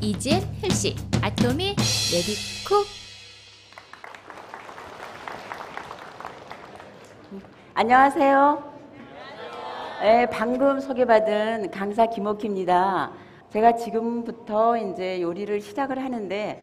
이지엔 헬시 아토미 메디쿡. 안녕하세요. 네, 방금 소개받은 강사 김옥희입니다. 제가 지금부터 이제 요리를 시작을 하는데,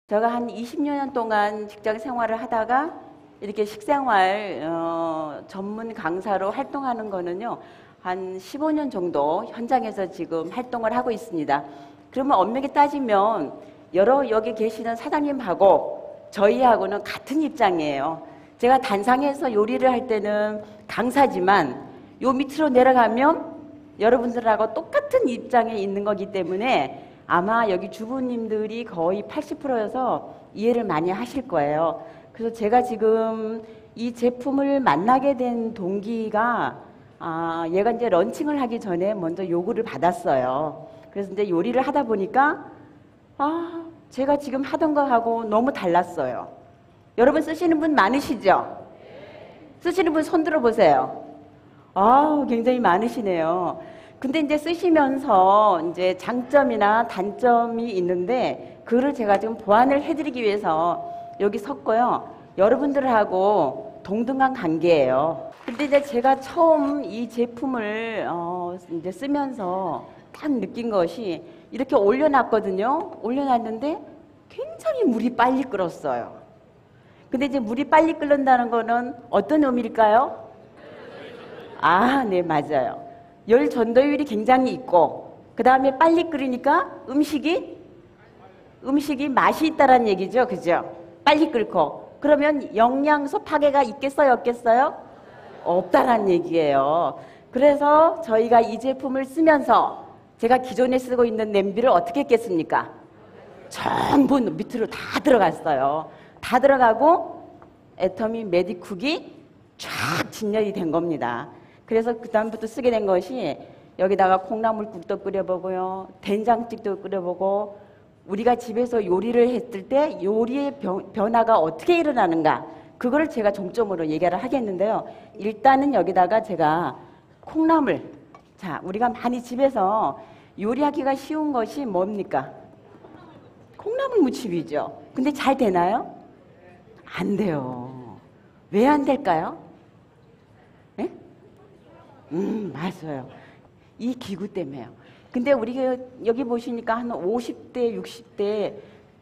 제가 한 20년 동안 직장 생활을 하다가 이렇게 식생활 전문 강사로 활동하는 거는요, 한 15년 정도 현장에서 지금 활동을 하고 있습니다. 그러면 엄밀히 따지면 여기 계시는 사장님하고 저희하고는 같은 입장이에요. 제가 단상에서 요리를 할 때는 강사지만 요 밑으로 내려가면 여러분들하고 똑같은 입장에 있는 거기 때문에 아마 여기 주부님들이 거의 80%여서 이해를 많이 하실 거예요. 그래서 제가 지금 이 제품을 만나게 된 동기가 얘가 이제 런칭을 하기 전에 먼저 요구를 받았어요. 그래서 이제 요리를 하다 보니까 제가 지금 하던 거하고 너무 달랐어요. 여러분 쓰시는 분 많으시죠? 쓰시는 분 손 들어보세요. 굉장히 많으시네요. 근데 이제 쓰시면서 이제 장점이나 단점이 있는데 그거를 제가 지금 보완을 해드리기 위해서 여기 섰고요. 여러분들하고 동등한 관계예요. 근데 이제 제가 처음 이 제품을 이제 쓰면서 딱 느낀 것이 이렇게 올려놨거든요. 올려놨는데 굉장히 물이 빨리 끓었어요. 근데 이제 물이 빨리 끓는다는 거는 어떤 의미일까요? 네, 맞아요. 열 전도율이 굉장히 있고, 그 다음에 빨리 끓이니까 음식이 맛이 있다라는 얘기죠. 그죠? 빨리 끓고. 그러면 영양소 파괴가 있겠어요? 없겠어요? 없다라는 얘기예요. 그래서 저희가 이 제품을 쓰면서 제가 기존에 쓰고 있는 냄비를 어떻게 했겠습니까? 전부 밑으로 다 들어갔어요. 다 들어가고 애터미 메디쿡이 쫙 진열이 된 겁니다. 그래서 그 다음부터 쓰게 된 것이 여기다가 콩나물국도 끓여보고요, 된장찌개도 끓여보고, 우리가 집에서 요리를 했을 때 요리의 변화가 어떻게 일어나는가, 그거를 제가 중점으로 얘기를 하겠는데요. 일단은 여기다가 제가 콩나물, 자, 우리가 많이 집에서 요리하기가 쉬운 것이 뭡니까? 콩나물 무침이죠. 근데 잘 되나요? 안 돼요. 왜 안 될까요? 네? 맞아요. 이 기구 때문에요. 근데 우리가 여기 보시니까 한 50대, 60대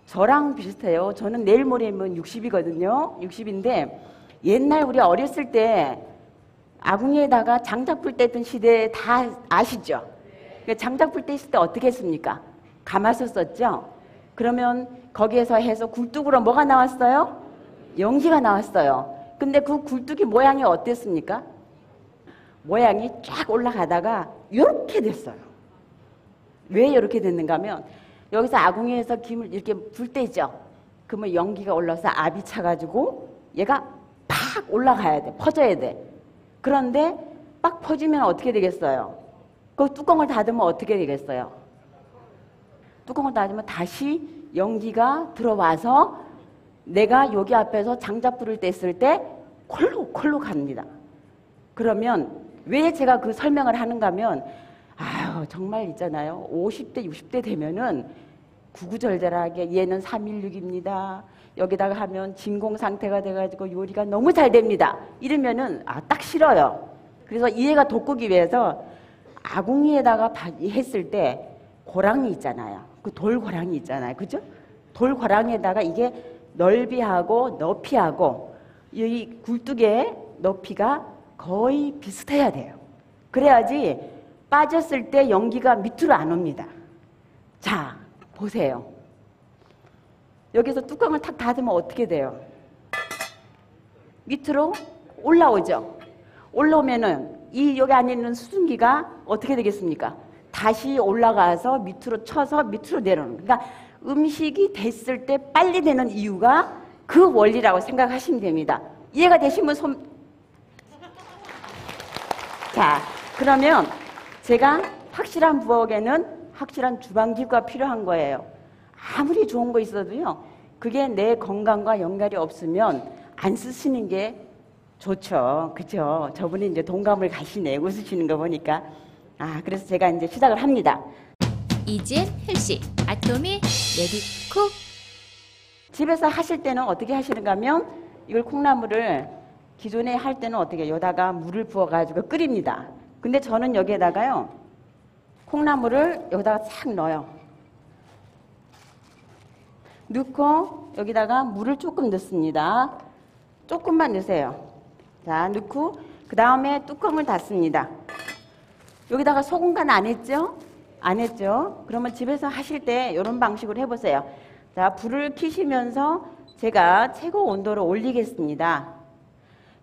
저랑 비슷해요. 저는 내일 모레면 60이거든요. 60인데 옛날 우리 어렸을 때 아궁이에다가 장작불 떼던 시대 다 아시죠? 그러니까 장작불 떼실 때 어떻게 했습니까? 가마솥 썼죠? 그러면 거기에서 해서 굴뚝으로 뭐가 나왔어요? 연기가 나왔어요. 근데 그 굴뚝이 모양이 어땠습니까? 모양이 쫙 올라가다가 이렇게 됐어요. 왜 이렇게 됐는가 하면 여기서 아궁이에서 김을 이렇게 불 때죠. 그러면 연기가 올라서 압이 차가지고 얘가 팍 올라가야 돼. 퍼져야 돼. 그런데 빡 퍼지면 어떻게 되겠어요? 그 뚜껑을 닫으면 어떻게 되겠어요? 뚜껑을 닫으면 다시 연기가 들어와서 내가 여기 앞에서 장작불을 뗐을 때 콜로 갑니다. 그러면 왜 제가 그 설명을 하는가 하면 정말 있잖아요. 50대, 60대 되면은 구구절절하게 얘는 316입니다. 여기다가 하면 진공 상태가 돼가지고 요리가 너무 잘 됩니다. 이러면은 딱 싫어요. 그래서 이해가 돋구기 위해서 아궁이에다가 했을 때 고랑이 있잖아요. 그 돌고랑이 있잖아요. 그죠? 돌고랑에다가 이게 넓이하고 높이하고 이 굴뚝의 높이가 거의 비슷해야 돼요. 그래야지 빠졌을 때 연기가 밑으로 안 옵니다. 자, 보세요. 여기서 뚜껑을 탁 닫으면 어떻게 돼요? 밑으로 올라오죠. 올라오면은 여기 안에 있는 수증기가 어떻게 되겠습니까? 다시 올라가서 밑으로 쳐서 밑으로 내려오는. 그러니까 음식이 됐을 때 빨리 되는 이유가 그 원리라고 생각하시면 됩니다. 이해가 되시면 자, 그러면 제가 확실한 부엌에는 확실한 주방기구가 필요한 거예요. 아무리 좋은 거 있어도요, 그게 내 건강과 연관이 없으면 안 쓰시는 게 좋죠. 그죠? 저분이 이제 동감을 가시네. 웃으시는 거 보니까. 그래서 제가 이제 시작을 합니다. 이지엔 헬시 아토미 레디쿡. 집에서 하실 때는 어떻게 하시는가 하면 이걸 콩나물을 기존에 할 때는 어떻게 여기다가 물을 부어가지고 끓입니다. 근데 저는 여기에다가요 콩나물을 여기다가 싹 넣어요. 넣고 여기다가 물을 조금 넣습니다. 조금만 넣으세요. 자, 넣고 그 다음에 뚜껑을 닫습니다. 여기다가 소금 간 안 했죠? 안 했죠? 그러면 집에서 하실 때 이런 방식으로 해보세요. 자, 불을 켜시면서 제가 최고 온도를 올리겠습니다.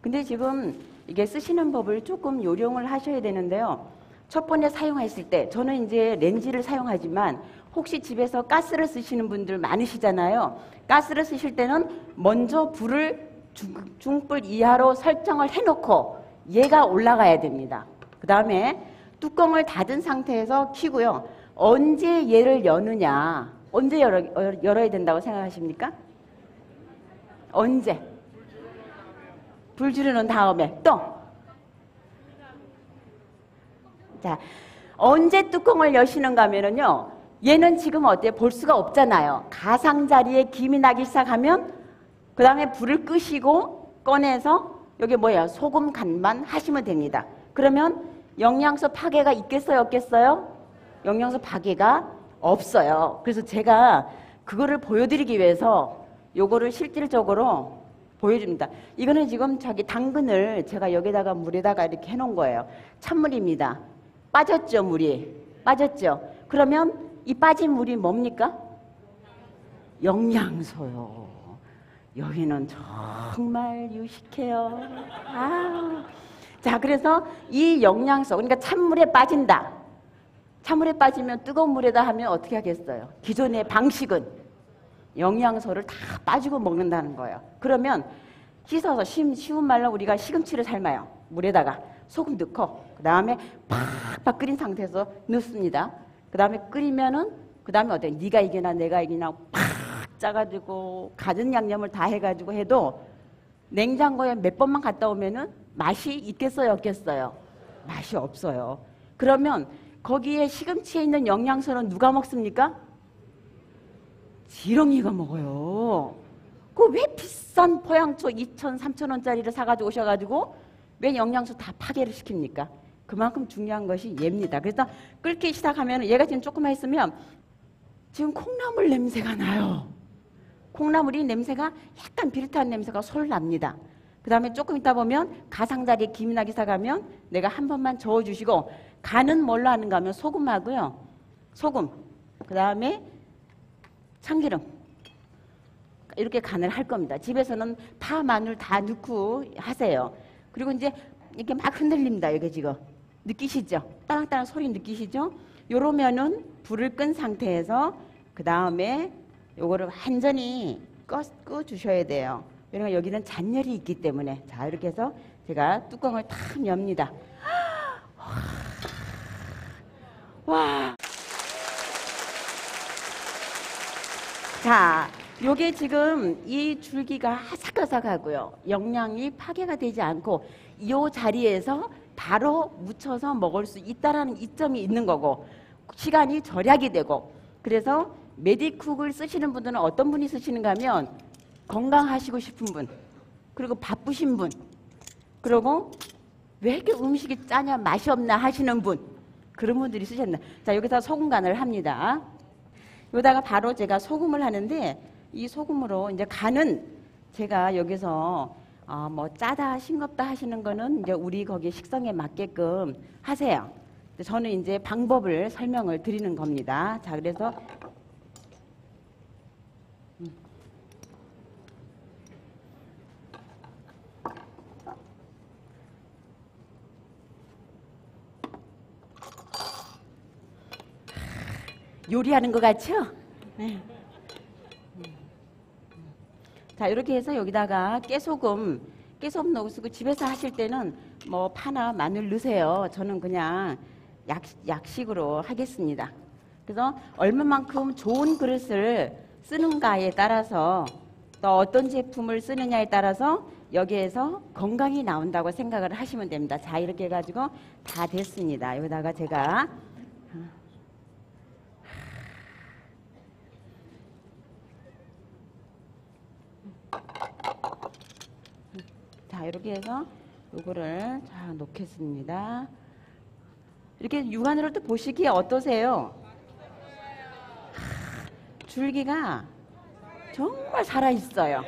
근데 지금 이게 쓰시는 법을 조금 요령을 하셔야 되는데요. 첫 번째 사용했을 때 저는 이제 렌지를 사용하지만 혹시 집에서 가스를 쓰시는 분들 많으시잖아요. 가스를 쓰실 때는 먼저 불을 중불 이하로 설정을 해놓고 얘가 올라가야 됩니다. 그 다음에 뚜껑을 닫은 상태에서 켜고요. 언제 얘를 여느냐, 언제 열어야 된다고 생각하십니까? 언제? 불 지르는 다음에 또. 자, 언제 뚜껑을 여시는가 하면은요, 얘는 지금 어때요? 볼 수가 없잖아요. 가상자리에 김이 나기 시작하면 그 다음에 불을 끄시고 꺼내서 여기 뭐예요? 소금 간만 하시면 됩니다. 그러면 영양소 파괴가 있겠어요? 없겠어요? 영양소 파괴가 없어요. 그래서 제가 그거를 보여드리기 위해서 요거를 실질적으로 보여줍니다. 이거는 지금 저기 당근을 제가 여기다가 물에다가 이렇게 해놓은 거예요. 찬물입니다. 빠졌죠, 물이? 빠졌죠? 그러면 이 빠진 물이 뭡니까? 영양소요. 여기는 정말 유식해요. 아. 자, 그래서 이 영양소, 그러니까 찬물에 빠진다. 찬물에 빠지면 뜨거운 물에다 하면 어떻게 하겠어요? 기존의 방식은 영양소를 다 빠지고 먹는다는 거예요. 그러면 씻어서 쉬운 말로 우리가 시금치를 삶아요. 물에다가 소금 넣고 그 다음에 팍팍 끓인 상태에서 넣습니다. 그 다음에 끓이면은 그 다음에 어때요? 네가 이기나 내가 이기나 팍 짜가지고 가진 양념을 다 해가지고 해도 냉장고에 몇 번만 갔다 오면은 맛이 있겠어요, 없겠어요? 맛이 없어요. 그러면 거기에 시금치에 있는 영양소는 누가 먹습니까? 지렁이가 먹어요. 그 왜 비싼 포양초 2,000, 3,000원짜리를 사가지고 오셔가지고 왜 영양소 다 파괴를 시킵니까? 그만큼 중요한 것이 얘입니다. 그래서 끓기 시작하면 얘가 지금 조금만 있으면 지금 콩나물 냄새가 나요. 콩나물이 냄새가 약간 비릿한 냄새가 솔 납니다. 그 다음에 조금 있다 보면 가상자리에 김이 나기 시작하면 내가 한 번만 저어주시고 간은 뭘로 하는가 하면 소금하고요. 소금, 그 다음에 참기름 이렇게 간을 할 겁니다. 집에서는 파, 마늘 다 넣고 하세요. 그리고 이제 이렇게 막 흔들립니다. 여기 지금 느끼시죠? 따랑따랑 소리 느끼시죠? 요러면은 불을 끈 상태에서 그 다음에 요거를 완전히 꺼 주셔야 돼요. 왜냐면 여기는 잔열이 있기 때문에. 자, 이렇게 해서 제가 뚜껑을 탁 엽니다. 와. 자, 요게 지금 이 줄기가 아삭아삭하고요. 영양이 파괴가 되지 않고 이 자리에서 바로 묻혀서 먹을 수 있다라는 이점이 있는 거고 시간이 절약이 되고 그래서 메디쿡을 쓰시는 분들은 어떤 분이 쓰시는가 하면 건강하시고 싶은 분 그리고 바쁘신 분 그리고 왜 이렇게 음식이 짜냐 맛이 없나 하시는 분 그런 분들이 쓰셨나. 자, 여기서 소금 간을 합니다. 여기다가 바로 제가 소금을 하는데 이 소금으로 이제 간은 제가 여기서 뭐 짜다 싱겁다 하시는 거는 이제 우리 거기 식성에 맞게끔 하세요. 저는 이제 방법을 설명을 드리는 겁니다. 자, 그래서 요리하는 것 같죠? 네. 자, 이렇게 해서 여기다가 깨소금 넣으시고 집에서 하실 때는 뭐 파나 마늘 넣으세요. 저는 그냥 약식으로 하겠습니다. 그래서 얼마만큼 좋은 그릇을 쓰는가에 따라서 또 어떤 제품을 쓰느냐에 따라서 여기에서 건강이 나온다고 생각을 하시면 됩니다. 자, 이렇게 해가지고 다 됐습니다. 여기다가 제가 자, 이렇게 해서 요거를 자, 놓겠습니다. 이렇게 육안으로 또 보시기에 어떠세요? 줄기가 정말 살아있어요.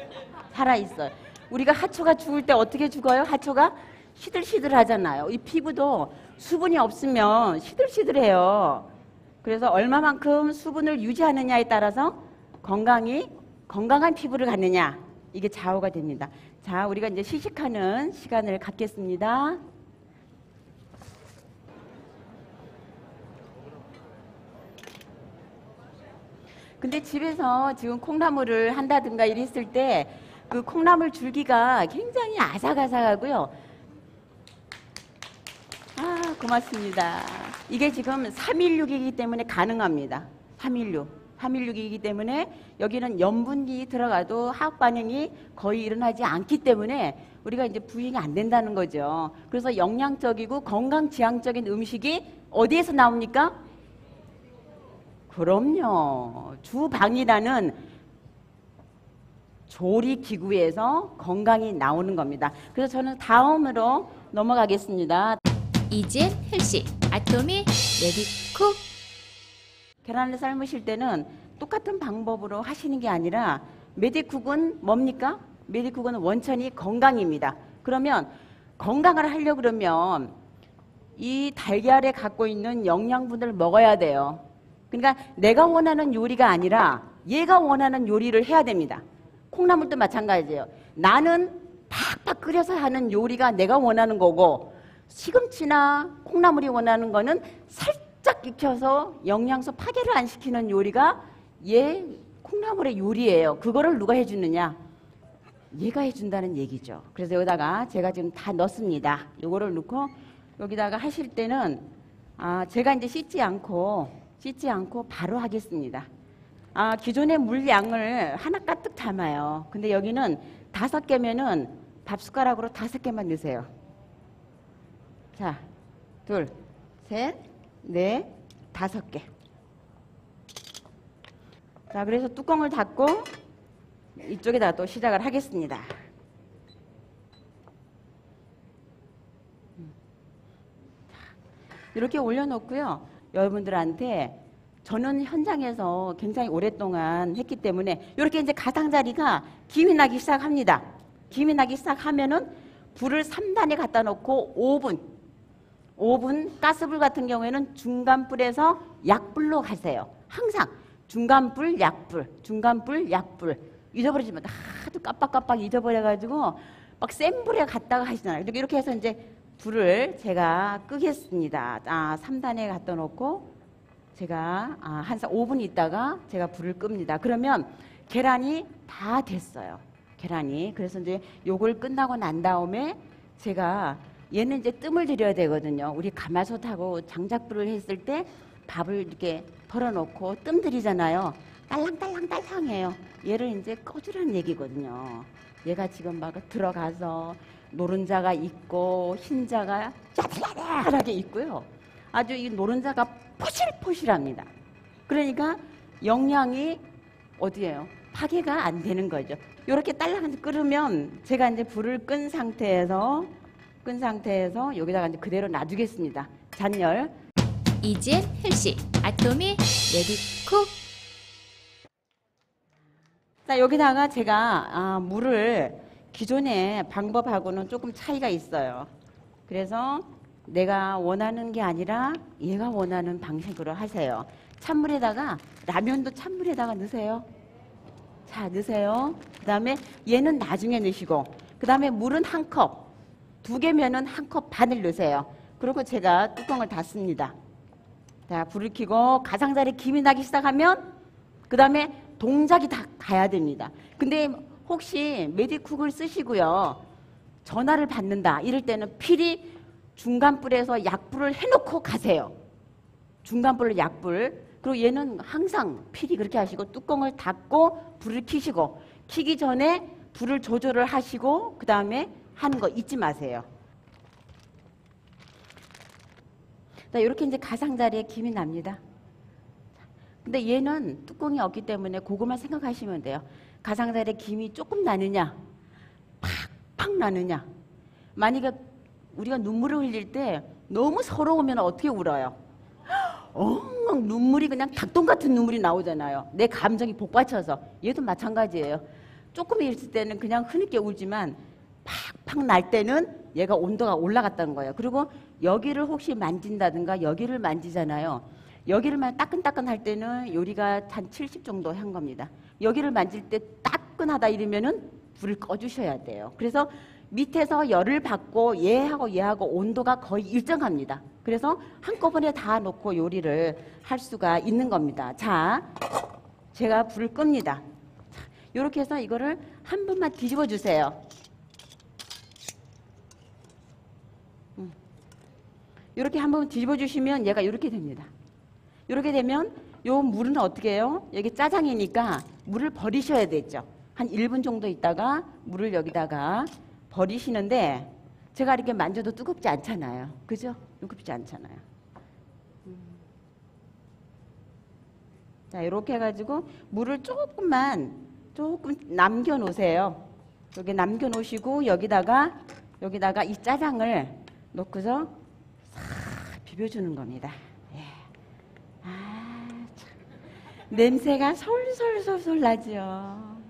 살아있어요. 우리가 하초가 죽을 때 어떻게 죽어요? 하초가 시들시들 하잖아요. 이 피부도 수분이 없으면 시들시들해요. 그래서 얼마만큼 수분을 유지하느냐에 따라서 건강한 피부를 갖느냐, 이게 좌우가 됩니다. 자, 우리가 이제 시식하는 시간을 갖겠습니다. 근데 집에서 지금 콩나물을 한다든가 이랬을 때 그 콩나물 줄기가 굉장히 아삭아삭하고요. 아, 고맙습니다. 이게 지금 316이기 때문에 가능합니다. 316이기 때문에 여기는 염분이 들어가도 화학 반응이 거의 일어나지 않기 때문에 우리가 이제 부인이 안 된다는 거죠. 그래서 영양적이고 건강지향적인 음식이 어디에서 나옵니까? 그럼요. 주방이라는 조리기구에서 건강이 나오는 겁니다. 그래서 저는 다음으로 넘어가겠습니다. 이젠 헬시 아토미 메디쿡. 계란을 삶으실 때는 똑같은 방법으로 하시는 게 아니라 메디쿡은 뭡니까? 메디쿡은 원천이 건강입니다. 그러면 건강을 하려고 그러면 이 달걀에 갖고 있는 영양분을 먹어야 돼요. 그러니까 내가 원하는 요리가 아니라 얘가 원하는 요리를 해야 됩니다. 콩나물도 마찬가지예요. 나는 팍팍 끓여서 하는 요리가 내가 원하는 거고 시금치나 콩나물이 원하는 거는 살짝 익혀서 영양소 파괴를 안 시키는 요리가 얘 콩나물의 요리예요. 그거를 누가 해주느냐? 얘가 해준다는 얘기죠. 그래서 여기다가 제가 지금 다 넣습니다. 요거를 넣고 여기다가 하실 때는 제가 이제 씻지 않고 바로 하겠습니다. 기존의 물량을 하나 가득 담아요. 근데 여기는 5개면은 밥숟가락으로 5개만 넣으세요. 자, 2, 3, 4, 5개. 자, 그래서 뚜껑을 닫고 이쪽에다 또 시작을 하겠습니다. 이렇게 올려놓고요. 여러분들한테 저는 현장에서 굉장히 오랫동안 했기 때문에 이렇게 이제 가장자리가 김이 나기 시작합니다. 김이 나기 시작하면은 불을 3단에 갖다 놓고 5분 가스불 같은 경우에는 중간불에서 약불로 가세요. 항상 중간불, 약불 잊어버리지만 하도 깜빡깜빡 잊어버려가지고 막 센 불에 갖다가 하시잖아요. 이렇게 해서 이제 불을 제가 끄겠습니다. 3단에 갖다 놓고 제가 한 5분 있다가 제가 불을 끕니다. 그러면 계란이 다 됐어요. 계란이. 그래서 이제 요걸 끝나고 난 다음에 제가 얘는 이제 뜸을 들여야 되거든요. 우리 가마솥하고 장작불을 했을 때 밥을 이렇게 덜어놓고 뜸 들이잖아요. 딸랑딸랑딸랑해요. 얘를 이제 꺼주라는 얘기거든요. 얘가 지금 막 들어가서 노른자가 있고 흰자가 야들야들하게 있고요. 아주 이 노른자가 포실포실합니다. 그러니까 영양이 어디예요? 파괴가 안 되는 거죠. 이렇게 딸랑한테 끓으면 제가 이제 불을 끈 상태에서 여기다가 이제 그대로 놔두겠습니다. 잔열. 이젠 헬시 아토미 메디쿡. 자, 여기다가 제가 물을 기존의 방법하고는 조금 차이가 있어요. 그래서 내가 원하는 게 아니라 얘가 원하는 방식으로 하세요. 찬물에다가 라면도 찬물에다가 넣으세요. 자, 넣으세요. 그 다음에 얘는 나중에 넣으시고 그 다음에 물은 1컵, 2개면은 1컵 반을 넣으세요. 그리고 제가 뚜껑을 닫습니다. 자, 불을 켜고 가장자리에 김이 나기 시작하면 그 다음에 동작이 다 가야 됩니다. 근데 혹시 메디쿡을 쓰시고요. 전화를 받는다. 이럴 때는 필히 중간불에서 약불을 해놓고 가세요. 중간불로 약불. 그리고 얘는 항상 필히 그렇게 하시고 뚜껑을 닫고 불을 켜시고 켜기 전에 불을 조절을 하시고 그 다음에 하는 거 잊지 마세요. 자, 이렇게 이제 가장자리에 김이 납니다. 근데 얘는 뚜껑이 없기 때문에 그것만 생각하시면 돼요. 가장자리에 김이 조금 나느냐, 팍팍 나느냐, 만약에 우리가 눈물을 흘릴 때 너무 서러우면 어떻게 울어요? 엉엉 눈물이 그냥 닭똥 같은 눈물이 나오잖아요. 내 감정이 복받쳐서. 얘도 마찬가지예요. 조금 있을 때는 그냥 흐느껴 울지만 팍팍 날 때는 얘가 온도가 올라갔다는 거예요. 그리고 여기를 혹시 만진다든가 여기를 만지잖아요. 여기를 따끈따끈 할 때는 요리가 한 70 정도 한 겁니다. 여기를 만질 때 따끈하다 이러면은 불을 꺼주셔야 돼요. 그래서 밑에서 열을 받고 얘하고 온도가 거의 일정합니다. 그래서 한꺼번에 다 놓고 요리를 할 수가 있는 겁니다. 자, 제가 불을 끕니다. 이렇게 해서 이거를 한 번만 뒤집어 주세요. 이렇게 한 번 뒤집어 주시면 얘가 이렇게 됩니다. 이렇게 되면 요 물은 어떻게 해요? 여기 짜장이니까 물을 버리셔야 되죠. 한 1분 정도 있다가 물을 여기다가 버리시는데 제가 이렇게 만져도 뜨겁지 않잖아요. 그죠? 뜨겁지 않잖아요. 자, 이렇게 해가지고 물을 조금 남겨 놓으세요. 여기 남겨 놓으시고 여기다가 이 짜장을 넣고서 싹 비벼주는 겁니다. 예. 아, 참. 냄새가 솔솔솔솔 나죠.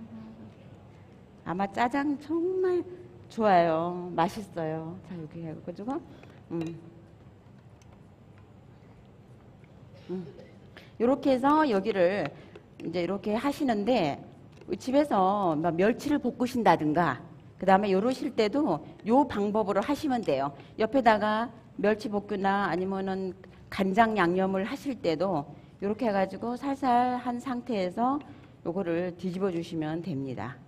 아마 짜장 정말 좋아요. 맛있어요. 자, 여기 해가지고, 이렇게 해서 여기를 이제 이렇게 하시는데, 집에서 막 멸치를 볶으신다든가, 그 다음에 요러실 때도 요 방법으로 하시면 돼요. 옆에다가 멸치 볶으나 아니면은 간장 양념을 하실 때도 이렇게 해가지고 살살 한 상태에서 요거를 뒤집어 주시면 됩니다.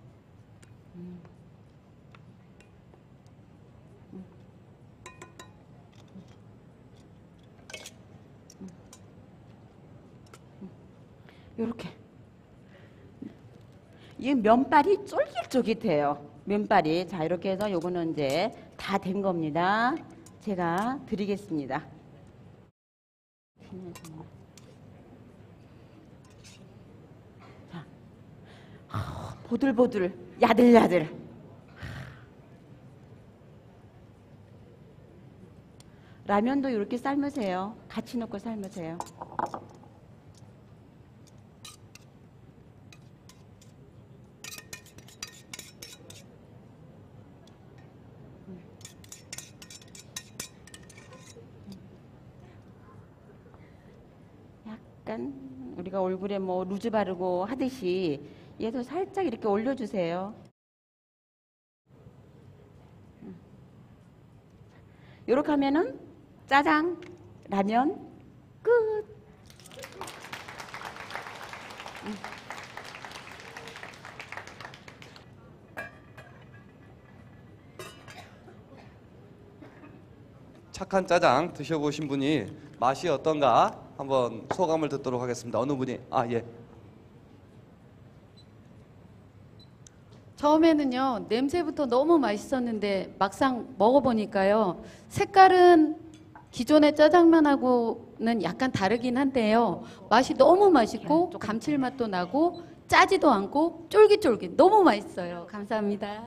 요렇게. 이 면발이 쫄깃쫄깃해요. 면발이. 자, 이렇게 해서 요거는 이제 다 된 겁니다. 제가 드리겠습니다. 자, 보들보들, 야들야들. 라면도 이렇게 삶으세요. 같이 넣고 삶으세요. 약간 우리가 얼굴에 뭐 루즈 바르고 하듯이 얘도 살짝 이렇게 올려주세요. 이렇게 하면은 짜장, 라면 끝. 착한 짜장 드셔보신 분이 맛이 어떤가 한번 소감을 듣도록 하겠습니다. 어느 분이? 아, 예. 처음에는요, 냄새부터 너무 맛있었는데 막상 먹어보니까요, 색깔은 기존의 짜장면하고는 약간 다르긴 한데요, 맛이 너무 맛있고 감칠맛도 나고 짜지도 않고 쫄깃쫄깃 너무 맛있어요. 감사합니다.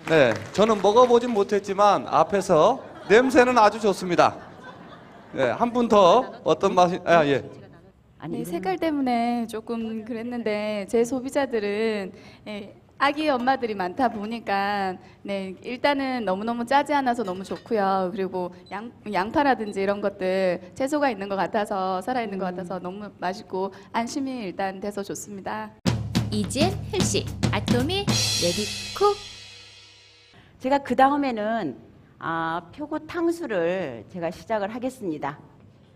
네, 저는 먹어보진 못했지만 앞에서 냄새는 아주 좋습니다. 네, 한 분 더 어떤 맛이? 아, 예. 네, 색깔 때문에 조금 그랬는데 제 소비자들은 아기 엄마들이 많다 보니까 네, 일단은 너무너무 짜지 않아서 너무 좋고요. 그리고 양파라든지 이런 것들 채소가 있는 것 같아서 살아있는 것 같아서 너무 맛있고 안심이 일단 돼서 좋습니다. 이지엔 헬시 아토미 레디쿡. 제가 그 다음에는 표고 탕수를 제가 시작을 하겠습니다.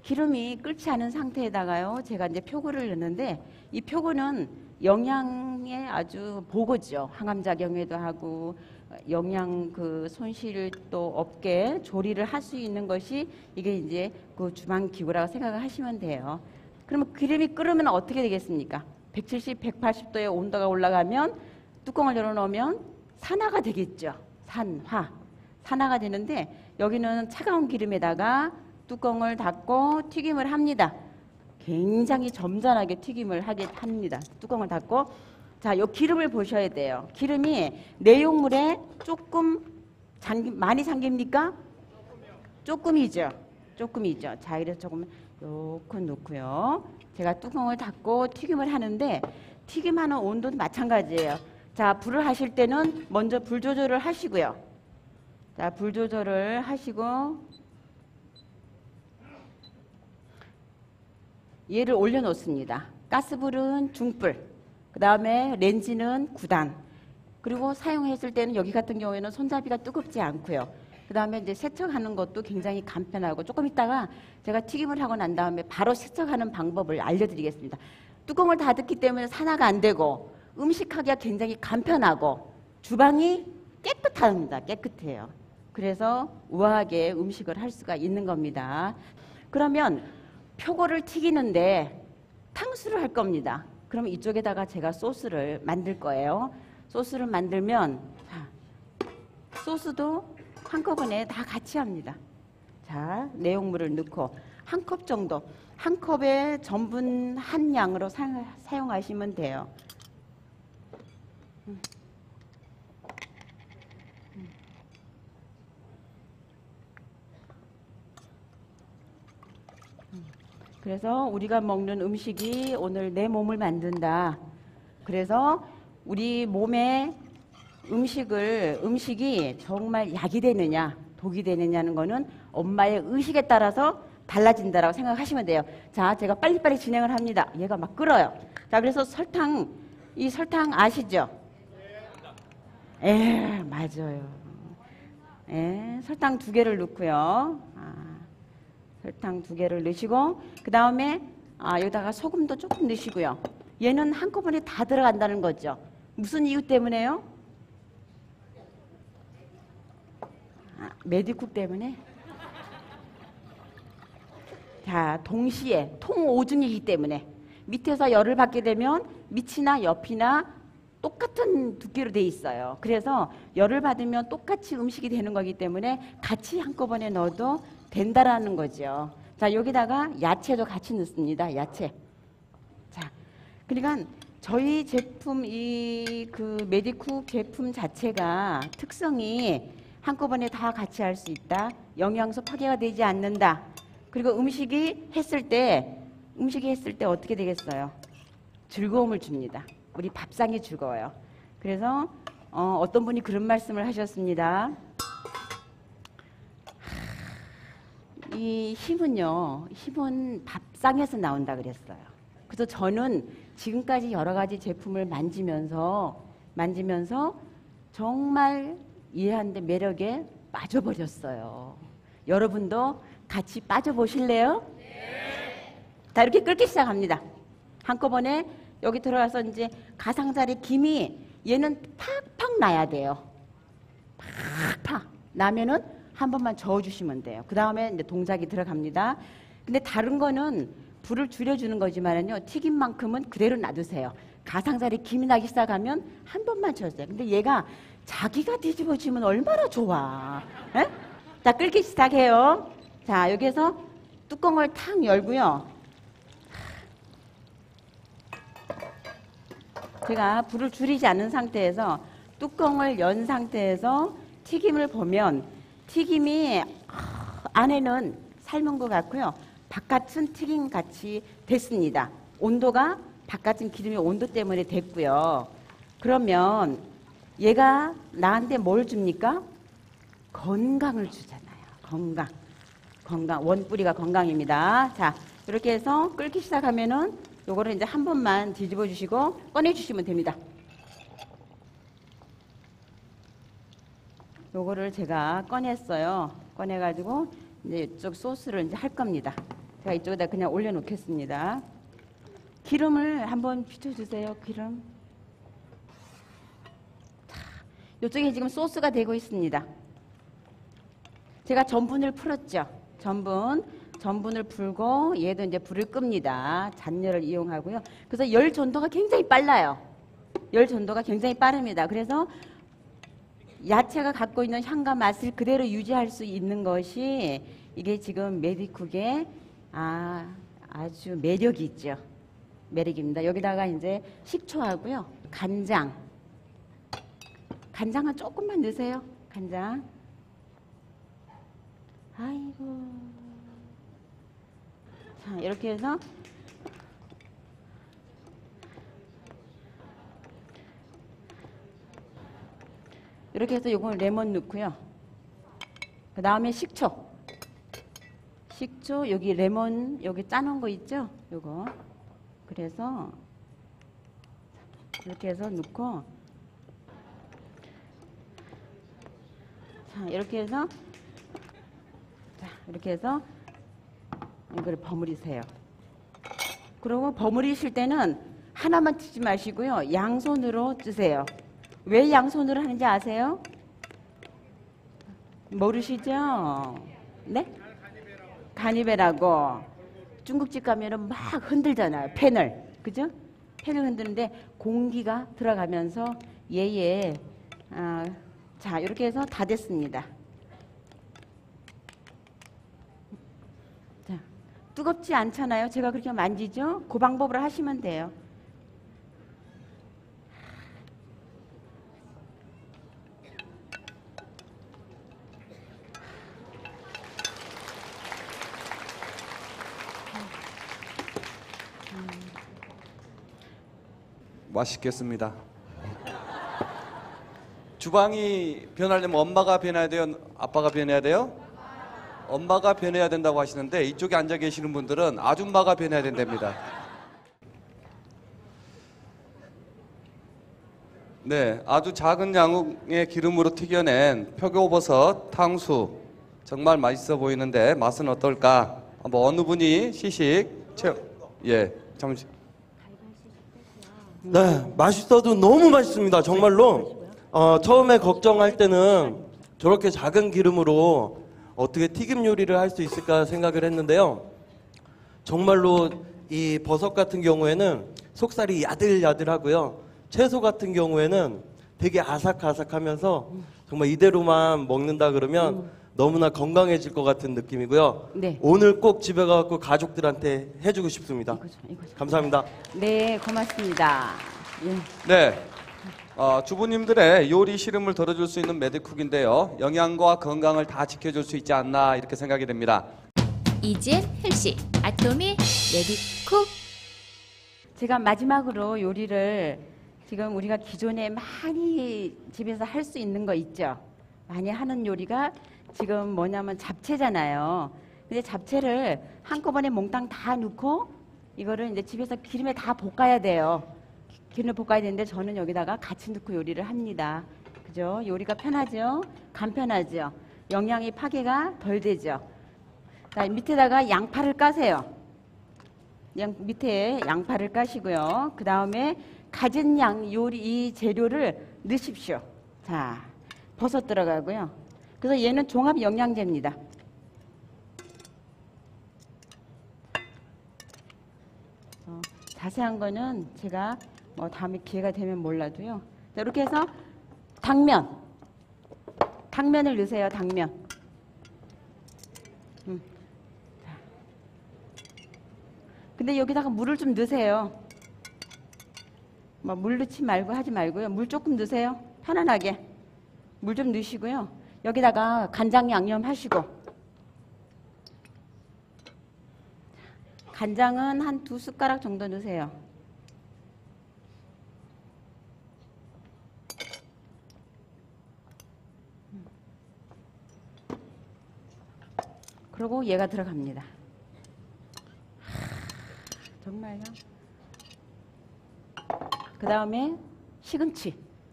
기름이 끓지 않은 상태에다가요, 제가 이제 표고를 넣는데 이 표고는 영양에 아주 보고죠. 항암작용에도 하고 영양 그 손실도 없게 조리를 할 수 있는 것이 이게 이제 그 주방 기구라고 생각을 하시면 돼요. 그러면 기름이 끓으면 어떻게 되겠습니까? 170, 180도의 온도가 올라가면 뚜껑을 열어놓으면 산화가 되겠죠. 산화가 되는데 여기는 차가운 기름에다가 뚜껑을 닫고 튀김을 합니다. 굉장히 점잖하게 튀김을 하게 합니다. 뚜껑을 닫고. 자, 요 기름을 보셔야 돼요. 기름이 내용물에 조금 많이 잠깁니까? 조금이죠. 조금이죠. 자, 이래서 조금 요렇게 놓고요. 제가 뚜껑을 닫고 튀김을 하는데 튀김하는 온도도 마찬가지예요. 자, 불을 하실 때는 먼저 불 조절을 하시고요. 자, 불 조절을 하시고 얘를 올려놓습니다. 가스불은 중불, 그 다음에 렌즈는 9단, 그리고 사용했을 때는 여기 같은 경우에는 손잡이가 뜨겁지 않고요. 그 다음에 이제 세척하는 것도 굉장히 간편하고, 조금 있다가 제가 튀김을 하고 난 다음에 바로 세척하는 방법을 알려드리겠습니다. 뚜껑을 닫았기 때문에 산화가 안 되고 음식하기가 굉장히 간편하고 주방이 깨끗합니다. 깨끗해요. 그래서 우아하게 음식을 할 수가 있는 겁니다. 그러면 표고를 튀기는데 탕수를 할 겁니다. 그럼 이쪽에다가 제가 소스를 만들 거예요. 소스를 만들면 소스도 한꺼번에 다 같이 합니다. 자, 내용물을 넣고 한 컵 정도, 한 컵에 전분 한 양으로 사용하시면 돼요. 그래서 우리가 먹는 음식이 오늘 내 몸을 만든다. 그래서 우리 몸에 음식이 정말 약이 되느냐 독이 되느냐는 거는 엄마의 의식에 따라서 달라진다라고 생각하시면 돼요. 자, 제가 빨리빨리 진행을 합니다. 얘가 막 끓어요. 자, 그래서 이 설탕 아시죠? 맞아요. 설탕 2개를 넣고요. 설탕 2개를 넣으시고, 그 다음에 여기다가 소금도 조금 넣으시고요. 얘는 한꺼번에 다 들어간다는 거죠. 무슨 이유 때문에요? 메디쿡 때문에? 자, 동시에 통오줌이기 때문에 밑에서 열을 받게 되면 밑이나 옆이나 똑같은 두께로 돼 있어요. 그래서 열을 받으면 똑같이 음식이 되는 거기 때문에 같이 한꺼번에 넣어도 된다라는 거죠. 자, 여기다가 야채도 같이 넣습니다. 야채. 자, 그러니까 저희 제품 그 메디쿡 제품 자체가 특성이 한꺼번에 다 같이 할 수 있다. 영양소 파괴가 되지 않는다. 그리고 음식이 했을 때 어떻게 되겠어요? 즐거움을 줍니다. 우리 밥상이 즐거워요. 그래서 어떤 분이 그런 말씀을 하셨습니다. 이 힘은 밥상에서 나온다 그랬어요. 그래서 저는 지금까지 여러 가지 제품을 만지면서 정말 이해하는데 매력에 빠져버렸어요. 여러분도 같이 빠져보실래요? 네. 자, 이렇게 끓기 시작합니다. 한꺼번에 여기 들어가서 이제 가상자리 김이 얘는 팍팍 나야 돼요. 팍팍 나면은 한 번만 저어주시면 돼요. 그 다음에 이제 동작이 들어갑니다. 근데 다른 거는 불을 줄여주는 거지만요, 튀김만큼은 그대로 놔두세요. 가상자리 김이 나기 시작하면 한 번만 저어주세요. 근데 얘가 자기가 뒤집어지면 얼마나 좋아. 에? 자, 끓기 시작해요. 자, 여기에서 뚜껑을 탁 열고요. 제가 불을 줄이지 않은 상태에서 뚜껑을 연 상태에서 튀김을 보면 튀김이 안에는 삶은 것 같고요. 바깥은 튀김 같이 됐습니다. 온도가 바깥은 기름의 온도 때문에 됐고요. 그러면 얘가 나한테 뭘 줍니까? 건강을 주잖아요. 건강. 원뿌리가 건강입니다. 자, 이렇게 해서 끓기 시작하면은 요거를 이제 한 번만 뒤집어 주시고 꺼내 주시면 됩니다. 요거를 제가 꺼냈어요. 꺼내가지고 이제 이쪽 소스를 이제 할 겁니다. 제가 이쪽에다 그냥 올려 놓겠습니다. 기름을 한번 비춰주세요. 기름. 자, 이쪽에 지금 소스가 되고 있습니다. 제가 전분을 풀었죠. 전분을 풀고 얘도 이제 불을 끕니다. 잔열을 이용하고요. 그래서 열 전도가 굉장히 빨라요. 열 전도가 굉장히 빠릅니다. 그래서 야채가 갖고 있는 향과 맛을 그대로 유지할 수 있는 것이 이게 지금 메디쿡의 아주 매력이 있죠. 매력입니다. 여기다가 이제 식초하고요. 간장은 조금만 넣으세요. 간장. 아이고. 자, 이렇게 해서 이렇게 해서 요거 레몬 넣고요. 그 다음에 식초. 식초, 여기 레몬, 여기 짜놓은 거 있죠? 요거. 그래서 이렇게 해서 넣고, 자, 이렇게 해서, 자, 이렇게 해서 이걸 버무리세요. 그리고 버무리실 때는 하나만 찌지 마시고요. 양손으로 찌세요. 왜 양손으로 하는지 아세요? 모르시죠? 네? 가니베라고. 중국집 가면은 막 흔들잖아요. 팬을. 그죠? 팬을 흔드는데 공기가 들어가면서 얘에, 자, 이렇게 해서 다 됐습니다. 자, 뜨겁지 않잖아요. 제가 그렇게 만지죠? 그 방법으로 하시면 돼요. 맛있겠습니다. 주방이 변하려면 엄마가 변해야 돼요? 아빠가 변해야 돼요? 엄마가 변해야 된다고 하시는데 이쪽에 앉아 계시는 분들은 아줌마가 변해야 된답니다. 네, 아주 작은 양의 기름으로 튀겨낸 표고버섯 탕수 정말 맛있어 보이는데 맛은 어떨까? 한번 어느 분이 시식 예, 잠시. 네, 맛있어도 너무 맛있습니다. 정말로. 처음에 걱정할 때는 저렇게 작은 기름으로 어떻게 튀김 요리를 할 수 있을까 생각을 했는데요. 정말로 이 버섯 같은 경우에는 속살이 야들야들하고요. 채소 같은 경우에는 되게 아삭아삭하면서 정말 이대로만 먹는다 그러면 너무나 건강해질 것 같은 느낌이고요. 네. 오늘 꼭 집에 가서 가족들한테 해주고 싶습니다. 이거죠. 감사합니다. 네, 고맙습니다. 예. 네, 주부님들의 요리 시름을 덜어줄 수 있는 매드쿡인데요. 영양과 건강을 다 지켜줄 수 있지 않나 이렇게 생각이 됩니다. 이젠 헬시 아토미 레디쿡. 제가 마지막으로 요리를 지금 우리가 기존에 많이 집에서 할 수 있는 거 있죠. 많이 하는 요리가 지금 뭐냐면 잡채잖아요. 근데 잡채를 한꺼번에 몽땅 다 넣고 이거를 이제 집에서 기름에 다 볶아야 돼요. 기름에 볶아야 되는데 저는 여기다가 같이 넣고 요리를 합니다. 그죠? 요리가 편하죠? 간편하죠? 영양이 파괴가 덜 되죠? 자, 밑에다가 양파를 까세요. 밑에 양파를 까시고요. 그 다음에 가진 요리 이 재료를 넣으십시오. 자, 버섯 들어가고요. 그래서 얘는 종합 영양제입니다. 자세한 거는 제가 뭐 다음에 기회가 되면 몰라도요. 자, 이렇게 해서 당면을 넣으세요. 당면. 자. 근데 여기다가 물을 좀 넣으세요. 뭐 물 넣지 말고 하지 말고요. 물 조금 넣으세요. 편안하게. 물 좀 넣으시고요. 여기다가 간장 양념 하시고, 간장은 한 2숟가락 정도 넣으세요. 그리고 얘가 들어갑니다. 정말요. 그 다음에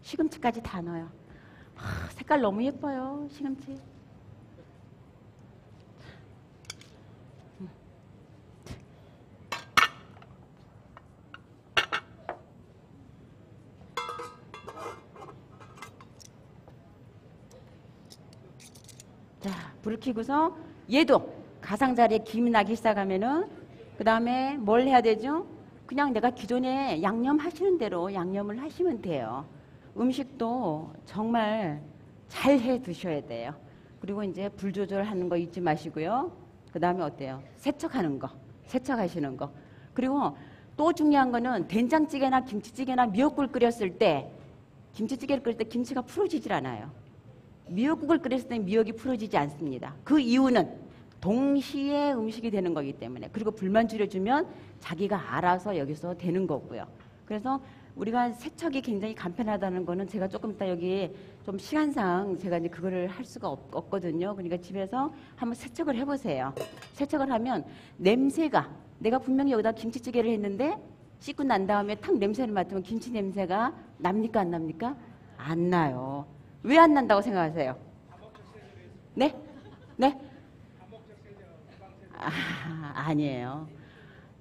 시금치까지 다 넣어요. 색깔 너무 예뻐요, 시금치. 자, 불을 켜고서 얘도 가장자리에 김이 나기 시작하면은 그 다음에 뭘 해야 되죠? 그냥 내가 기존에 양념 하시는 대로 양념을 하시면 돼요. 음식도 정말 잘 해 드셔야 돼요. 그리고 이제 불 조절하는 거 잊지 마시고요. 그 다음에 어때요? 세척하시는 거. 그리고 또 중요한 거는 된장찌개나 김치찌개나 미역국 끓였을 때 김치찌개를 끓일 때 김치가 풀어지질 않아요. 미역국을 끓였을 때 미역이 풀어지지 않습니다. 그 이유는 동시에 음식이 되는 거기 때문에. 그리고 불만 줄여주면 자기가 알아서 여기서 되는 거고요. 그래서 우리가 세척이 굉장히 간편하다는 거는 제가 조금 이따 여기 좀 시간상 제가 이제 그거를 할 수가 없거든요. 그러니까 집에서 한번 세척을 해보세요. 세척을 하면 냄새가, 내가 분명히 여기다 김치찌개를 했는데 씻고 난 다음에 탁 냄새를 맡으면 김치 냄새가 납니까 안 납니까? 안 나요. 왜 안 난다고 생각하세요? 네? 네? 아니에요.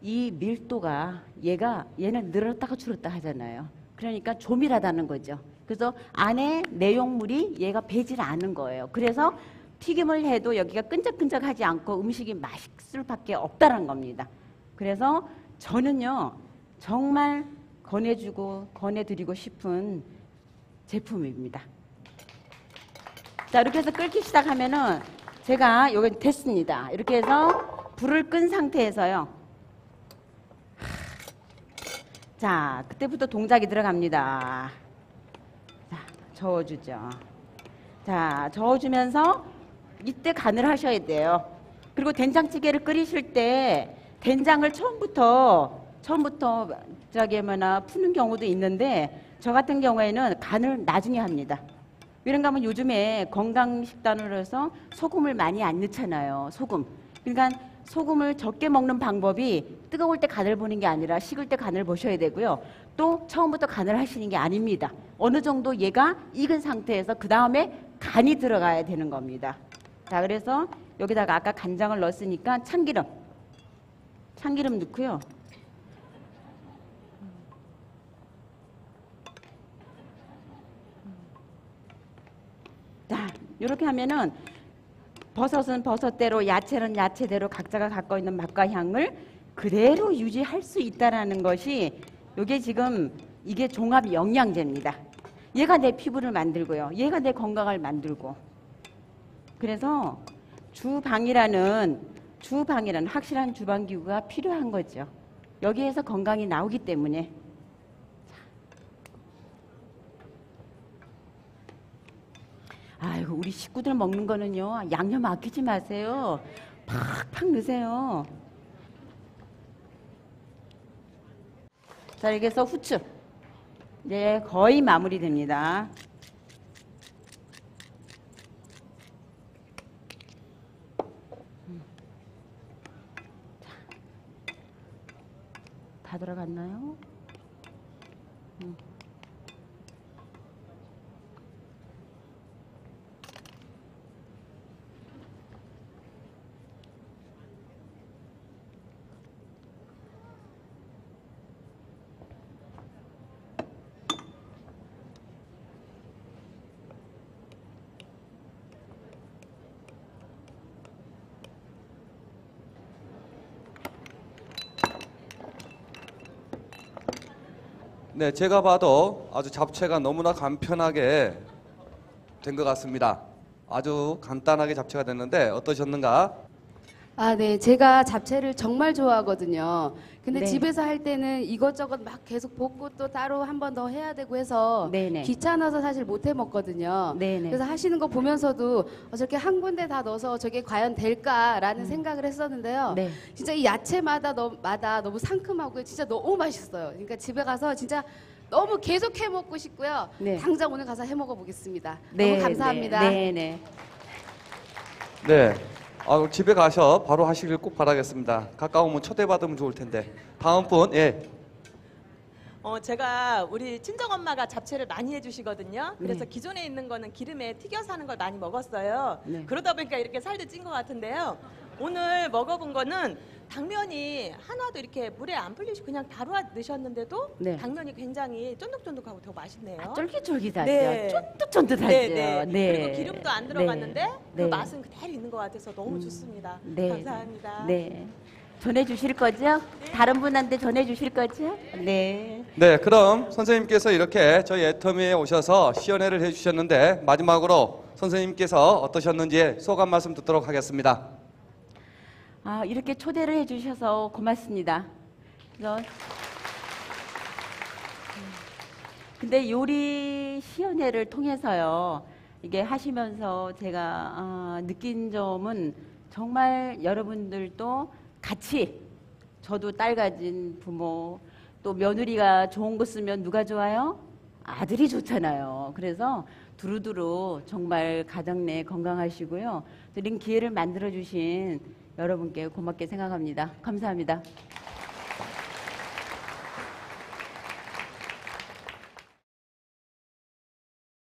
이 밀도가 얘는 늘었다가 줄었다 하잖아요. 그러니까 조밀하다는 거죠. 그래서 안에 내용물이 얘가 배질 않은 거예요. 그래서 튀김을 해도 여기가 끈적끈적하지 않고 음식이 맛있을 수밖에 없다는 겁니다. 그래서 저는요 정말 권해드리고 싶은 제품입니다. 자, 이렇게 해서 끓기 시작하면은 제가 여기 됐습니다. 이렇게 해서 불을 끈 상태에서요. 자, 그때부터 동작이 들어갑니다. 자, 저어주죠. 자, 저어주면서 이때 간을 하셔야 돼요. 그리고 된장찌개를 끓이실 때 된장을 처음부터 푸는 경우도 있는데 저 같은 경우에는 간을 나중에 합니다. 왜냐면 하면 요즘에 건강식단으로 해서 소금을 많이 안 넣잖아요. 소금. 그러니까 소금을 적게 먹는 방법이 뜨거울 때 간을 보는 게 아니라 식을 때 간을 보셔야 되고요. 또 처음부터 간을 하시는 게 아닙니다. 어느 정도 얘가 익은 상태에서 그 다음에 간이 들어가야 되는 겁니다. 자, 그래서 여기다가 아까 간장을 넣었으니까 참기름 넣고요. 자, 이렇게 하면은 버섯은 버섯대로, 야채는 야채대로 각자가 갖고 있는 맛과 향을 그대로 유지할 수 있다라는 것이 이게 종합 영양제입니다. 얘가 내 피부를 만들고요. 얘가 내 건강을 만들고. 그래서 주방이라는 확실한 주방기구가 필요한 거죠. 여기에서 건강이 나오기 때문에. 아이고, 우리 식구들 먹는 거는요, 양념 아끼지 마세요. 팍팍 넣으세요. 자, 여기서 후추. 이제 거의 마무리됩니다. 다 들어갔나요? 네, 제가 봐도 아주 잡채가 너무나 간편하게 된 것 같습니다. 아주 간단하게 잡채가 됐는데 어떠셨는가? 아, 네. 제가 잡채를 정말 좋아하거든요. 근데 네. 집에서 할 때는 이것저것 막 계속 볶고 또 따로 한 번 더 해야 되고 해서 네네. 귀찮아서 사실 못 해 먹거든요. 네네. 그래서 하시는 거 보면서도 저렇게 한 군데 다 넣어서 저게 과연 될까라는 생각을 했었는데요. 네. 진짜 이 야채마다 너무 상큼하고 진짜 너무 맛있어요. 그러니까 집에 가서 진짜 너무 계속 해 먹고 싶고요. 네. 당장 오늘 가서 해 먹어 보겠습니다. 네, 너무 감사합니다. 네, 네. 네. 집에 가셔 바로 하시길 꼭 바라겠습니다. 가까우면 초대받으면 좋을 텐데. 다음 분, 예. 제가 우리 친정엄마가 잡채를 많이 해주시거든요. 그래서 네. 기존에 있는 거는 기름에 튀겨서 하는 걸 많이 먹었어요. 네. 그러다 보니까 이렇게 살도 찐 것 같은데요. 오늘 먹어본 거는 당면이 하나도 이렇게 물에 안 불리시고 그냥 바로 넣으셨는데도 네. 당면이 굉장히 쫀득쫀득하고 더 맛있네요. 쫄깃쫄깃하죠. 네. 쫀득쫀득하죠. 네. 네. 그리고 기름도 안 들어갔는데 그 네. 맛은 그대로 있는 것 같아서 너무 좋습니다. 네. 감사합니다. 네. 전해주실 거죠? 다른 분한테 전해주실 거죠? 네. 네, 그럼 선생님께서 이렇게 저희 애터미에 오셔서 시연회를 해주셨는데 마지막으로 선생님께서 어떠셨는지 소감 말씀 듣도록 하겠습니다. 이렇게 초대를 해주셔서 고맙습니다. 근데 요리 시연회를 통해서요, 이게 하시면서 제가 느낀 점은 정말 여러분들도 같이 저도 딸 가진 부모 또 며느리가 좋은 거 쓰면 누가 좋아요? 아들이 좋잖아요. 그래서 두루두루 정말 가정 내 건강하시고요. 이런 기회를 만들어 주신 여러분께 고맙게 생각합니다. 감사합니다.